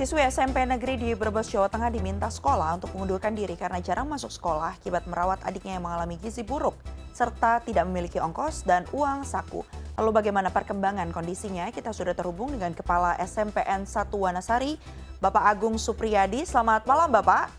Siswi SMP negeri di Brebes, Jawa Tengah diminta sekolah untuk mengundurkan diri karena jarang masuk sekolah akibat merawat adiknya yang mengalami gizi buruk, serta tidak memiliki ongkos dan uang saku. Lalu bagaimana perkembangan kondisinya? Kita sudah terhubung dengan Kepala SMPN 1 Wanasari, Bapak Agung Supriyadi. Selamat malam, Bapak.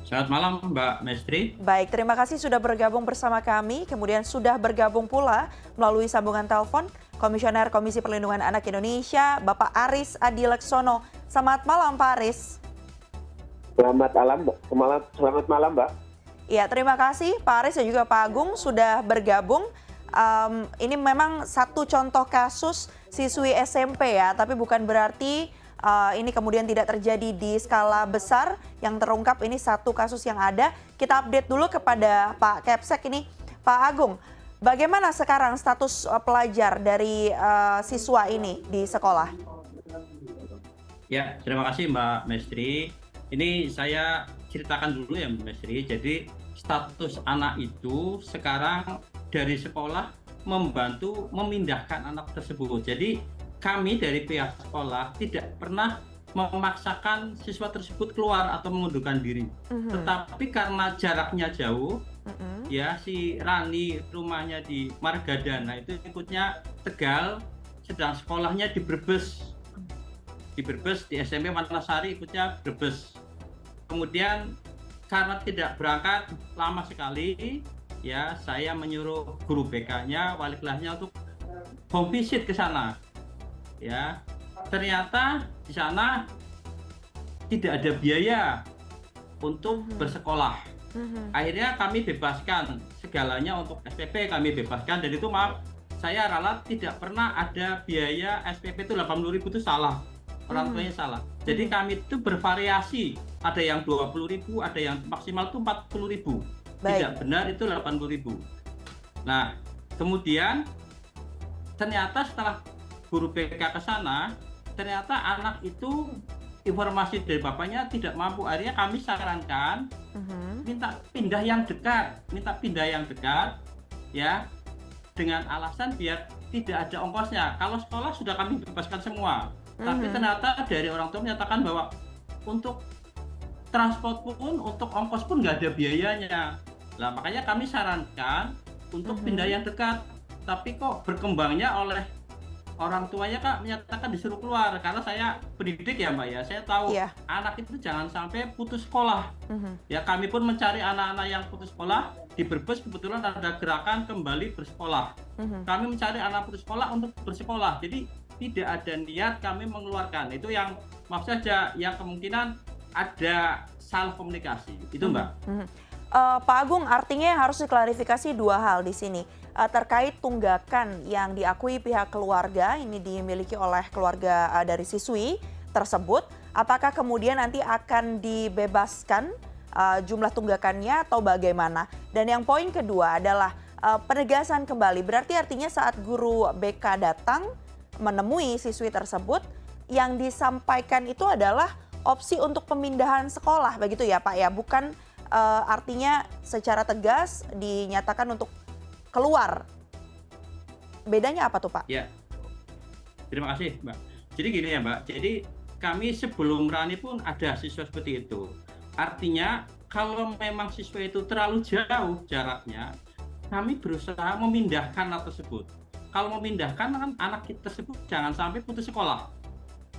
Selamat malam, Mbak Mestri. Baik, terima kasih sudah bergabung bersama kami. Kemudian sudah bergabung pula melalui sambungan telepon Komisioner Komisi Perlindungan Anak Indonesia, Bapak Aris Adileksono. Selamat malam, Pak Aris. Selamat malam, Mbak. Ya, terima kasih Pak Aris dan juga Pak Agung sudah bergabung. Ini memang satu contoh kasus siswi SMP ya, tapi bukan berarti ini kemudian tidak terjadi di skala besar. Yang terungkap ini satu kasus yang ada. Kita update dulu kepada Pak Kepsek ini. Pak Agung, bagaimana sekarang status pelajar dari siswa ini di sekolah? Ya, terima kasih Mbak Mestri. Ini saya ceritakan dulu ya Mbak Mestri. Jadi status anak itu sekarang dari sekolah membantu memindahkan anak tersebut. Jadi kami dari pihak sekolah tidak pernah memaksakan siswa tersebut keluar atau mengundurkan diri. Tetapi karena jaraknya jauh, ya si Rani rumahnya di Margadana itu ikutnya Tegal, sedang sekolahnya di Brebes. Di Brebes, di SMP Wanasari ikutnya Brebes. Kemudian karena tidak berangkat lama sekali, ya saya menyuruh guru BK-nya, wali kelasnya untuk home visit ke sana. Ya, ternyata di sana tidak ada biaya untuk bersekolah. Akhirnya kami bebaskan segalanya untuk SPP, kami bebaskan, dan itu maaf saya ralat tidak pernah ada biaya SPP itu 80.000 itu salah. Orang tuanya salah. Jadi kami itu bervariasi. Ada yang 20.000, ada yang maksimal itu 40.000. Tidak benar itu 80.000. Nah, kemudian ternyata setelah guru BK ke sana, ternyata anak itu informasi dari bapaknya tidak mampu. Akhirnya kami sarankan minta pindah yang dekat, ya, dengan alasan biar tidak ada ongkosnya. Kalau sekolah sudah kami bebaskan semua. Tapi ternyata dari orang tua menyatakan bahwa untuk transport pun, untuk ongkos pun nggak ada biayanya. Nah, makanya kami sarankan untuk pindah yang dekat. Tapi kok berkembangnya oleh orang tuanya Kak menyatakan disuruh keluar. Karena saya pendidik ya Mbak ya, saya tahu anak itu jangan sampai putus sekolah. Ya kami pun mencari anak-anak yang putus sekolah. Di Brebes kebetulan ada gerakan kembali bersekolah. Kami mencari anak putus sekolah untuk bersekolah. Jadi tidak ada niat kami mengeluarkan. Itu yang maaf saja, yang kemungkinan ada salah komunikasi. Itu Mbak. Pak Agung, artinya harus diklarifikasi dua hal di sini. Terkait tunggakan yang diakui pihak keluarga, ini dimiliki oleh keluarga dari siswi tersebut, apakah kemudian nanti akan dibebaskan jumlah tunggakannya atau bagaimana? Dan yang poin kedua adalah penegasan kembali. Berarti artinya saat guru BK datang menemui siswi tersebut, yang disampaikan itu adalah opsi untuk pemindahan sekolah, begitu ya Pak ya? Bukan artinya secara tegas dinyatakan untuk keluar. Bedanya apa tuh Pak? Ya, terima kasih Mbak. Jadi gini ya Mbak, jadi kami sebelum Rani pun ada siswa seperti itu. Artinya kalau memang siswa itu terlalu jauh jaraknya, kami berusaha memindahkan anak tersebut. Kalau memindahkan kan anak tersebut jangan sampai putus sekolah.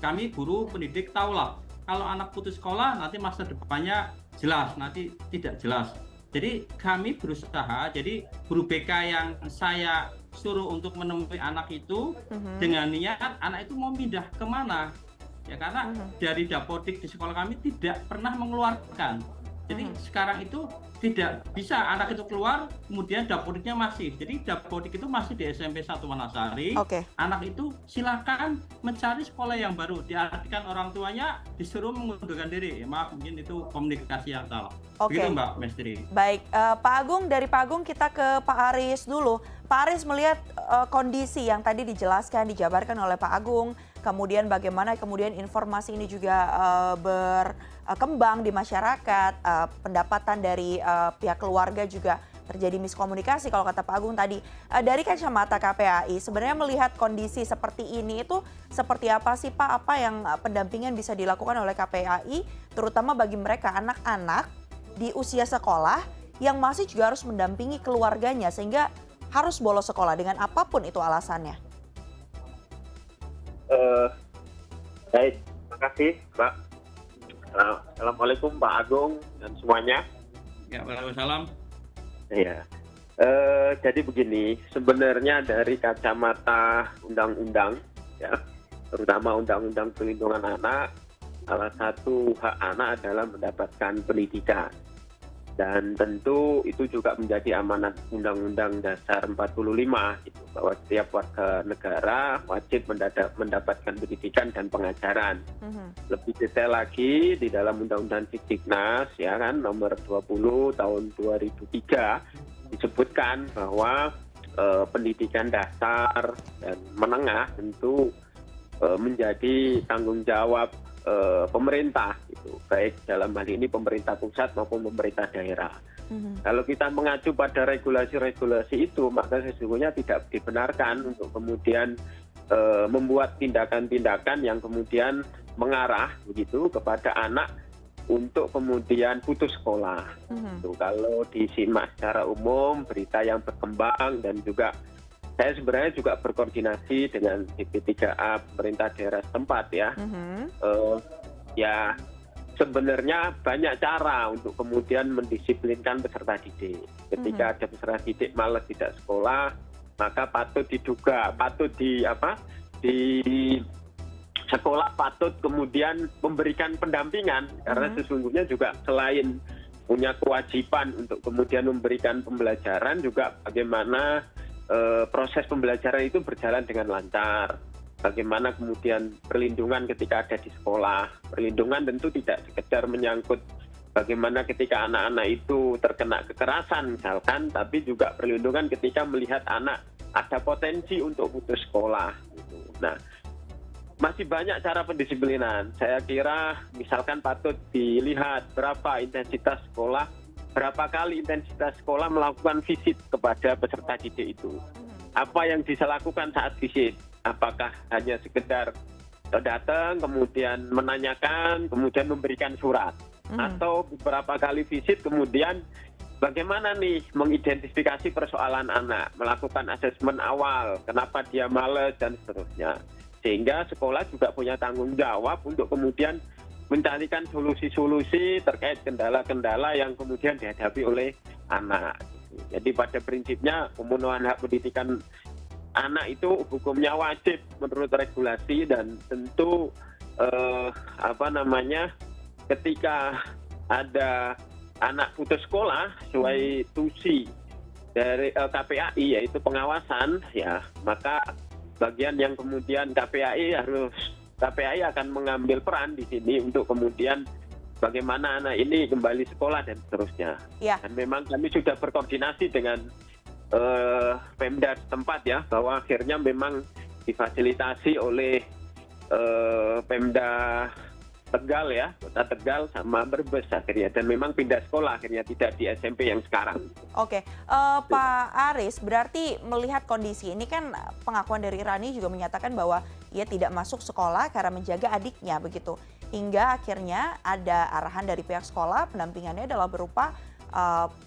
Kami guru pendidik tahulah, kalau anak putus sekolah nanti masa depannya jelas, nanti tidak jelas. Jadi kami berusaha, jadi guru BK yang saya suruh untuk menemui anak itu dengan niat anak itu mau pindah kemana. Ya karena dari dapodik di sekolah kami tidak pernah mengeluarkan. Jadi sekarang itu tidak bisa anak itu keluar, kemudian dapodiknya masih. Jadi dapodik itu masih di SMP 1 Wanasari. Anak itu silakan mencari sekolah yang baru. Diartikan orang tuanya disuruh mengundurkan diri. Ya, maaf, mungkin itu komunikasi yang salah. Begitu Mbak Mestri. Baik, Pak Agung, dari Pak Agung kita ke Pak Aris dulu. Pak Aris melihat kondisi yang tadi dijelaskan, dijabarkan oleh Pak Agung, kemudian bagaimana kemudian informasi ini juga berkembang di masyarakat, pendapatan dari pihak keluarga juga terjadi miskomunikasi kalau kata Pak Agung tadi. Dari kacamata KPAI, sebenarnya melihat kondisi seperti ini itu seperti apa sih Pak? Apa yang pendampingan bisa dilakukan oleh KPAI, terutama bagi mereka anak-anak di usia sekolah yang masih juga harus mendampingi keluarganya sehingga harus bolos sekolah dengan apapun itu alasannya? Baik, terima kasih Mbak. Assalamualaikum Pak Agung dan semuanya. Ya, waalaikumsalam. Ya, jadi begini, sebenarnya dari kacamata undang-undang, ya, terutama Undang-Undang Perlindungan Anak, salah satu hak anak adalah mendapatkan pendidikan. Dan tentu itu juga menjadi amanat Undang-Undang Dasar 45, gitu, bahwa setiap warga negara wajib mendapatkan pendidikan dan pengajaran. Lebih detail lagi di dalam Undang-Undang Sidiknas, ya kan, nomor 20 tahun 2003 disebutkan bahwa pendidikan dasar dan menengah tentu menjadi tanggung jawab pemerintah, gitu, baik dalam hal ini pemerintah pusat maupun pemerintah daerah. Kalau kita mengacu pada regulasi-regulasi itu, maka sesungguhnya tidak dibenarkan untuk kemudian membuat tindakan-tindakan yang kemudian mengarah begitu kepada anak untuk kemudian putus sekolah. Kalau disimak secara umum berita yang berkembang, dan juga saya sebenarnya juga berkoordinasi dengan DP3A pemerintah daerah setempat, ya. Ya, sebenarnya banyak cara untuk kemudian mendisiplinkan peserta didik. Ketika ada peserta didik malas tidak sekolah, maka patut di sekolah patut kemudian memberikan pendampingan, karena sesungguhnya juga selain punya kewajiban untuk kemudian memberikan pembelajaran, juga bagaimana proses pembelajaran itu berjalan dengan lancar. Bagaimana kemudian perlindungan ketika ada di sekolah. Perlindungan tentu tidak sekedar menyangkut bagaimana ketika anak-anak itu terkena kekerasan misalkan, tapi juga perlindungan ketika melihat anak ada potensi untuk putus sekolah. Nah, masih banyak cara pendisiplinan. Saya kira misalkan patut dilihat berapa intensitas sekolah, berapa kali intensitas sekolah melakukan visit kepada peserta didik itu. Apa yang bisa lakukan saat visit? Apakah hanya sekedar datang, kemudian menanyakan, kemudian memberikan surat? Atau beberapa kali visit, kemudian bagaimana nih mengidentifikasi persoalan anak, melakukan asesmen awal, kenapa dia malas, dan seterusnya. Sehingga sekolah juga punya tanggung jawab untuk kemudian mencarikan solusi-solusi terkait kendala-kendala yang kemudian dihadapi oleh anak. Jadi pada prinsipnya pemenuhan hak pendidikan anak itu hukumnya wajib menurut regulasi, dan tentu ketika ada anak putus sekolah sesuai tusi dari KPAI, yaitu pengawasan, ya, maka bagian yang kemudian KPAI akan mengambil peran di sini untuk kemudian bagaimana anak ini kembali sekolah dan seterusnya. Ya. Dan memang kami sudah berkoordinasi dengan Pemda setempat, ya, bahwa akhirnya memang difasilitasi oleh Pemda Tegal, ya, Kota Tegal sama Brebes akhirnya, dan memang pindah sekolah akhirnya, tidak di SMP yang sekarang. Oke, Pak Aris, berarti melihat kondisi ini kan pengakuan dari Rani juga menyatakan bahwa ia tidak masuk sekolah karena menjaga adiknya begitu. Hingga akhirnya ada arahan dari pihak sekolah, pendampingannya adalah berupa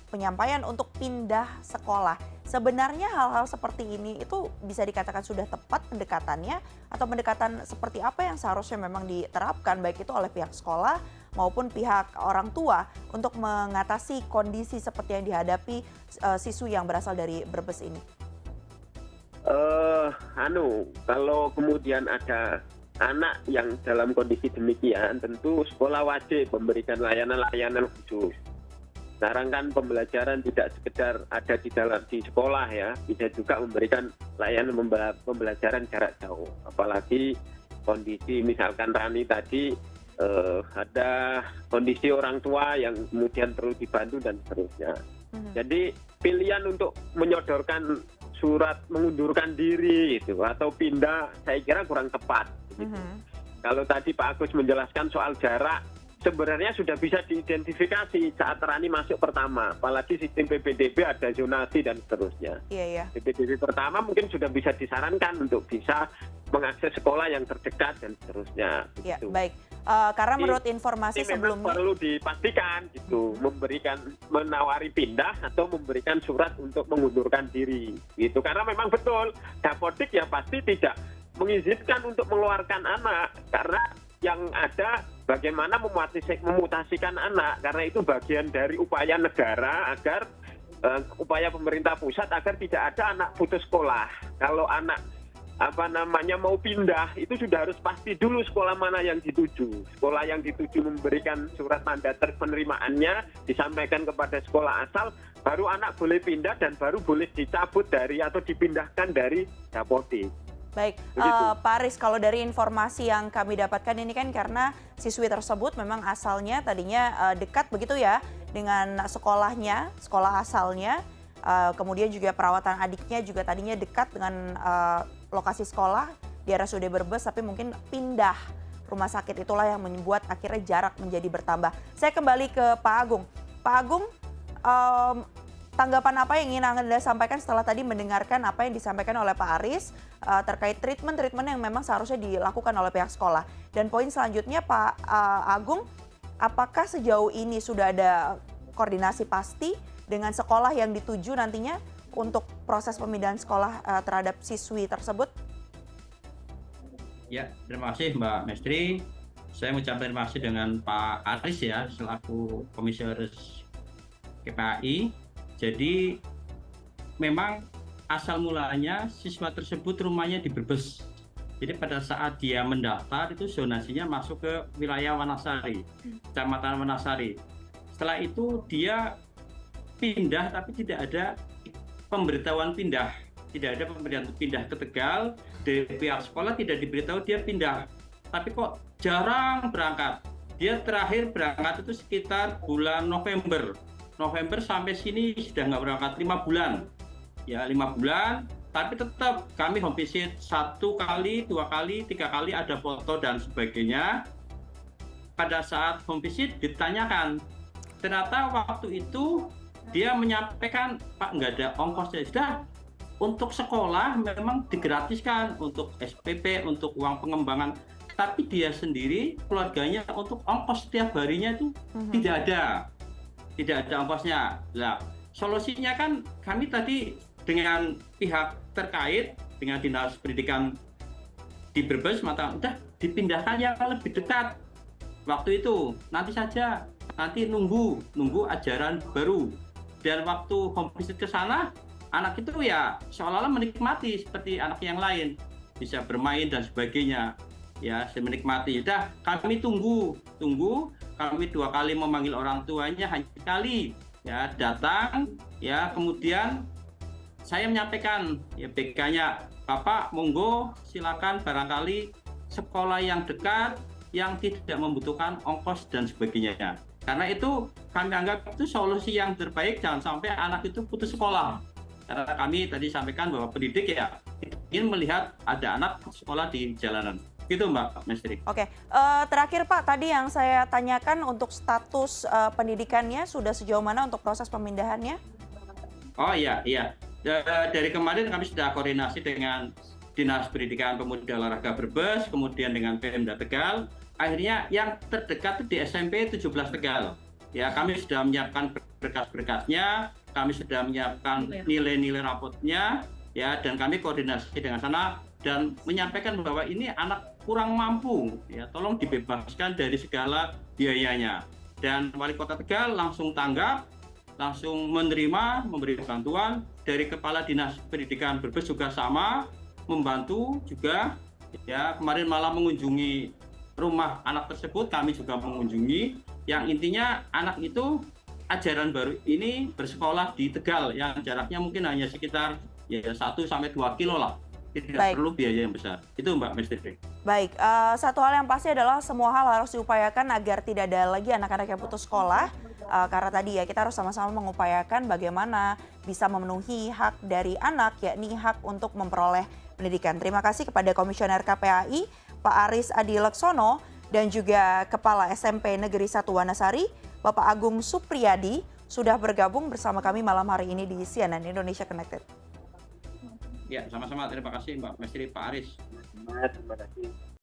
penyampaian untuk pindah sekolah. Sebenarnya hal-hal seperti ini itu bisa dikatakan sudah tepat pendekatannya, atau pendekatan seperti apa yang seharusnya memang diterapkan baik itu oleh pihak sekolah maupun pihak orang tua untuk mengatasi kondisi seperti yang dihadapi siswi yang berasal dari Brebes ini? Kalau kemudian ada anak yang dalam kondisi demikian, tentu sekolah wajib memberikan layanan-layanan khusus. Sekarang kan pembelajaran tidak sekedar ada di sekolah, ya, bisa juga memberikan layanan pembelajaran jarak jauh. Apalagi kondisi misalkan Rani tadi ada kondisi orang tua yang kemudian perlu dibantu dan seterusnya. Jadi pilihan untuk menyodorkan surat mengundurkan diri itu atau pindah, saya kira kurang tepat. Kalau tadi Pak Agus menjelaskan soal jarak, sebenarnya sudah bisa diidentifikasi saat Rani masuk pertama. Apalagi sistem PPDB ada zonasi dan seterusnya. Iya. PPDB pertama mungkin sudah bisa disarankan untuk bisa mengakses sekolah yang terdekat dan seterusnya. Ya, Gitu. baik. Karena menurut informasi Ini memang sebelumnya, perlu dipastikan gitu, menawari pindah atau memberikan surat untuk mengundurkan diri gitu. Karena memang betul Dapodik ya pasti tidak mengizinkan untuk mengeluarkan anak, karena yang ada bagaimana memutasikan anak, karena itu bagian dari upaya negara agar upaya pemerintah pusat agar tidak ada anak putus sekolah. Kalau anak mau pindah itu sudah harus pasti dulu sekolah mana yang dituju. Sekolah yang dituju memberikan surat mandater penerimaannya, disampaikan kepada sekolah asal, baru anak boleh pindah dan baru boleh dicabut dari atau dipindahkan dari Dapodik. baik, Pak Aris, kalau dari informasi yang kami dapatkan ini kan karena siswi tersebut memang asalnya tadinya dekat begitu ya dengan sekolahnya, sekolah asalnya, kemudian juga perawatan adiknya juga tadinya dekat dengan lokasi sekolah di RSUD Brebes, tapi mungkin pindah rumah sakit, itulah yang membuat akhirnya jarak menjadi bertambah. Saya kembali ke Pak Agung. Pak Agung, tanggapan apa yang ingin Anda sampaikan setelah tadi mendengarkan apa yang disampaikan oleh Pak Aris terkait treatment yang memang seharusnya dilakukan oleh pihak sekolah. Dan poin selanjutnya Pak Agung, apakah sejauh ini sudah ada koordinasi pasti dengan sekolah yang dituju nantinya untuk proses pemindahan sekolah terhadap siswi tersebut? Ya, terima kasih Mbak Mestri. Saya mengucapkan terima kasih dengan Pak Aris ya, selaku Komisaris KPAI. Jadi memang asal mulanya siswa tersebut rumahnya di Brebes. Jadi pada saat dia mendaftar itu zonasinya masuk ke wilayah Wanasari, Kecamatan Wanasari. Setelah itu dia pindah tapi tidak ada pemberitahuan pindah, tidak ada pemberitahuan pindah ke Tegal. Dari pihak sekolah tidak diberitahu dia pindah, tapi kok jarang berangkat. Dia terakhir berangkat itu sekitar bulan November sampai sini sudah nggak berangkat 5 bulan ya, 5 bulan, tapi tetap kami home visit 1 kali, 2 kali, 3 kali ada foto dan sebagainya. Pada saat home visit ditanyakan, ternyata waktu itu dia menyampaikan, Pak, nggak ada ongkosnya. Sudah, untuk sekolah memang digratiskan, untuk SPP, untuk uang pengembangan, tapi dia sendiri, keluarganya untuk ongkos setiap harinya itu tidak ada ongkosnya. Nah, solusinya kan kami tadi dengan pihak terkait, dengan Dinas Pendidikan di Brebes, udah dipindahkan yang lebih dekat. Waktu itu, nanti saja, nanti nunggu ajaran baru. Dan waktu home visit ke sana, anak itu ya seolah-olah menikmati seperti anak yang lain, bisa bermain dan sebagainya. Ya, saya menikmati. Udah, kami tunggu. Kami 2 kali memanggil orang tuanya, hanya sekali ya datang. Ya, kemudian saya menyampaikan ya BK-nya, Bapak monggo silakan barangkali sekolah yang dekat, yang tidak membutuhkan ongkos dan sebagainya. Karena itu kami anggap itu solusi yang terbaik, jangan sampai anak itu putus sekolah. Karena kami tadi sampaikan bahwa pendidik ya ingin melihat ada anak sekolah di jalanan. Gitu Mbak Mestri. Oke, terakhir Pak, tadi yang saya tanyakan untuk status pendidikannya sudah sejauh mana untuk proses pemindahannya? Oh iya. Dari kemarin kami sudah koordinasi dengan Dinas Pendidikan Pemuda Olahraga Brebes, kemudian dengan Pemda Tegal. Akhirnya yang terdekat itu di SMP 17 Tegal. Ya, kami sudah menyiapkan berkas-berkasnya, kami sudah menyiapkan nilai-nilai rapotnya, ya, dan kami koordinasi dengan sana dan menyampaikan bahwa ini anak kurang mampu, ya, tolong dibebaskan dari segala biayanya. Dan Wali Kota Tegal langsung tanggap, langsung menerima, memberi bantuan. Dari Kepala Dinas Pendidikan Brebes juga sama, membantu juga. Ya, kemarin malah mengunjungi rumah anak tersebut, kami juga mengunjungi. Yang intinya anak itu ajaran baru ini bersekolah di Tegal yang jaraknya mungkin hanya sekitar 1-2 kilo lah. Tidak perlu biaya yang besar. Itu Mbak Mestri. Baik, satu hal yang pasti adalah semua hal harus diupayakan agar tidak ada lagi anak-anak yang putus sekolah. Karena tadi ya kita harus sama-sama mengupayakan bagaimana bisa memenuhi hak dari anak, yakni hak untuk memperoleh pendidikan. Terima kasih kepada Komisioner KPAI, Pak Aris Adi Laksono, dan juga Kepala SMP Negeri 1 Wanasari, Bapak Agung Supriyadi, sudah bergabung bersama kami malam hari ini di CNN Indonesia Connected. Ya, sama-sama. Terima kasih Mbak Mestri, Pak Aris. Terima kasih.